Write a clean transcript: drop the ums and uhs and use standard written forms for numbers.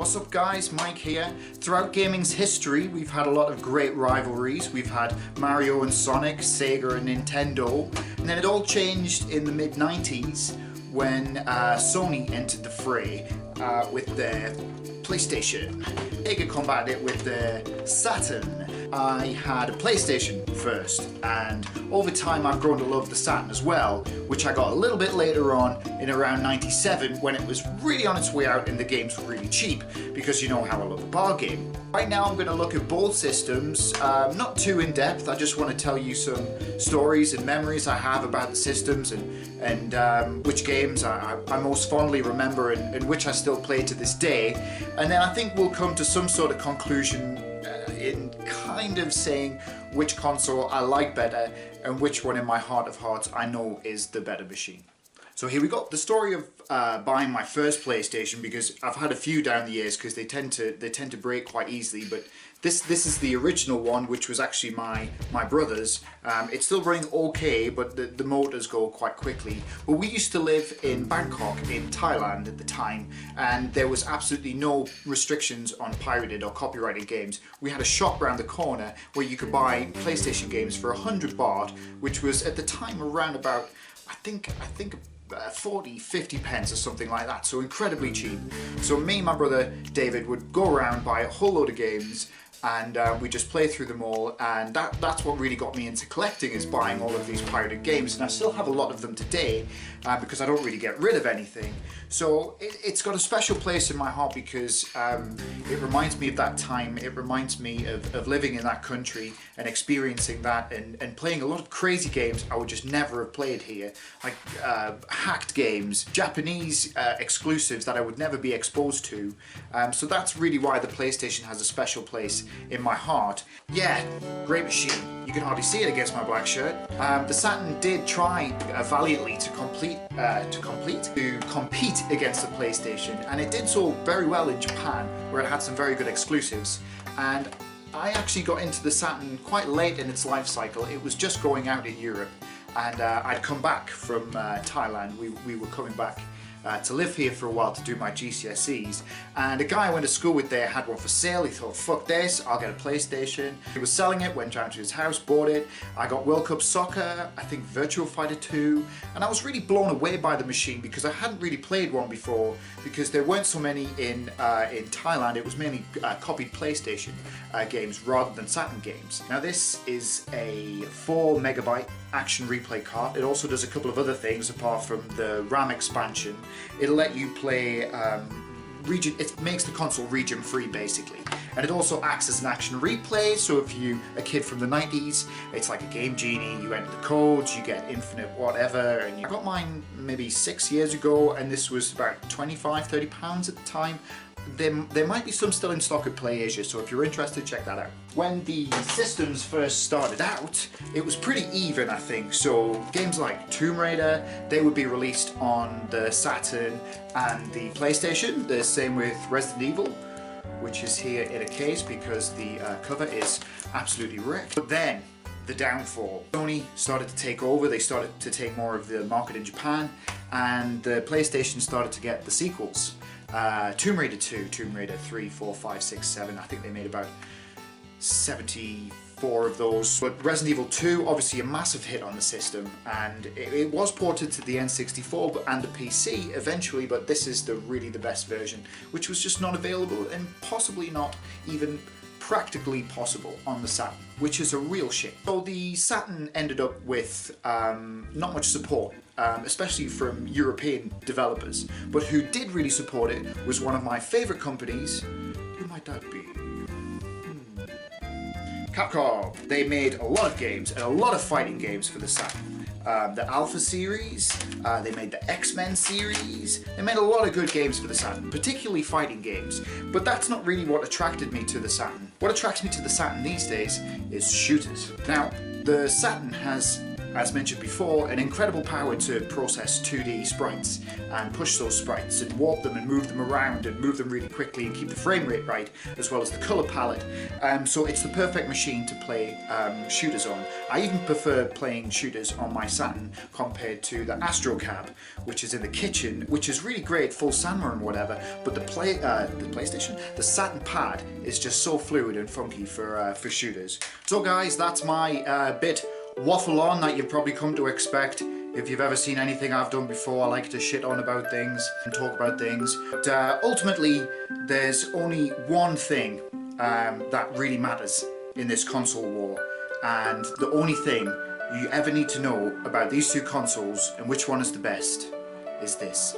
What's up guys, Mike here. Throughout gaming's history we've had a lot of great rivalries. We've had Mario and Sonic, Sega and Nintendo, and then it all changed in the mid-90s when Sony entered the fray with their PlayStation. Sega combated it with their Saturn. I had a PlayStation first, and over time I've grown to love the Saturn as well, which I got a little bit later on in around 97 when it was really on its way out and the games were really cheap, because you know how I love a bar game. Right now I'm going to look at both systems, not too in depth. I just want to tell you some stories and memories I have about the systems and which games I most fondly remember and which I still play to this day. And then I think we'll come to some sort of conclusion in kind of saying which console I like better and which one in my heart of hearts I know is the better machine. So here we go. The story of buying my first PlayStation, because I've had a few down the years because they tend to break quite easily, but this is the original one, which was actually my brother's. It's still running okay, but the motors go quite quickly. Well, we used to live in Bangkok in Thailand at the time, and there was absolutely no restrictions on pirated or copyrighted games. We had a shop around the corner where you could buy PlayStation games for 100 baht, which was at the time around about, I think 40, 50 pence or something like that, so incredibly cheap. So me and my brother David would go around, buy a whole load of games, and we just play through them all, and that's what really got me into collecting, is buying all of these pirated games. And I still have a lot of them today because I don't really get rid of anything. So it's got a special place in my heart because it reminds me of that time. It reminds me of living in that country and experiencing that and playing a lot of crazy games I would just never have played here, like hacked games, Japanese exclusives that I would never be exposed to. So that's really why the PlayStation has a special place in my heart. Yeah, great machine. You can hardly see it against my black shirt. The Saturn did try valiantly to compete against the PlayStation, and it did so very well in Japan, where it had some very good exclusives. And I actually got into the Saturn quite late in its life cycle. It was just going out in Europe, and I'd come back from Thailand. We were coming back to live here for a while to do my GCSEs, and a guy I went to school with there had one for sale. He thought, fuck this, I'll get a PlayStation. He was selling it, went down to his house, bought it. I got World Cup Soccer, I think Virtua Fighter 2, and I was really blown away by the machine because I hadn't really played one before, because there weren't so many in Thailand. It was mainly copied PlayStation games rather than Saturn games. Now this is a 4 megabyte action replay card. It also does a couple of other things apart from the RAM expansion. It'll let you play it makes the console region free basically, and it also acts as an action replay. So if you're a kid from the 90s, it's like a Game Genie. You enter the codes, you get infinite whatever, and I got mine maybe 6 years ago, and this was about 25-30 pounds at the time. There might be some still in stock at PlayAsia, so if you're interested, check that out. When the systems first started out, it was pretty even, I think. So games like Tomb Raider, they would be released on the Saturn and the PlayStation. The same with Resident Evil, which is here in a case because the cover is absolutely wrecked. But then, the downfall. Sony started to take over. They started to take more of the market in Japan, and the PlayStation started to get the sequels. Tomb Raider 2, Tomb Raider 3, 4, 5, 6, 7, I think they made about 74 of those. But Resident Evil 2, obviously a massive hit on the system, and it was ported to the N64 and the PC eventually, but this is really the best version, which was just not available and possibly not even practically possible on the Saturn, which is a real shame. So the Saturn ended up with not much support, especially from European developers, but who did really support it was one of my favourite companies. Who might that be? Capcom. They made a lot of games and a lot of fighting games for the Saturn. The Alpha series, they made the X-Men series, they made a lot of good games for the Saturn, particularly fighting games, but that's not really what attracted me to the Saturn. What attracts me to the Saturn these days is shooters. Now, the Saturn has as mentioned before, an incredible power to process 2D sprites and push those sprites and warp them and move them around and move them really quickly and keep the frame rate right, as well as the colour palette. So it's the perfect machine to play shooters on. I even prefer playing shooters on my Saturn compared to the Astro Cab, which is in the kitchen, which is really great, full camera and whatever, but the PlayStation, the Saturn pad is just so fluid and funky for shooters. So guys, that's my bit waffle on that you've probably come to expect. If you've ever seen anything I've done before, I like to shit on about things and talk about things. But ultimately, there's only one thing that really matters in this console war, and the only thing you ever need to know about these two consoles and which one is the best is this.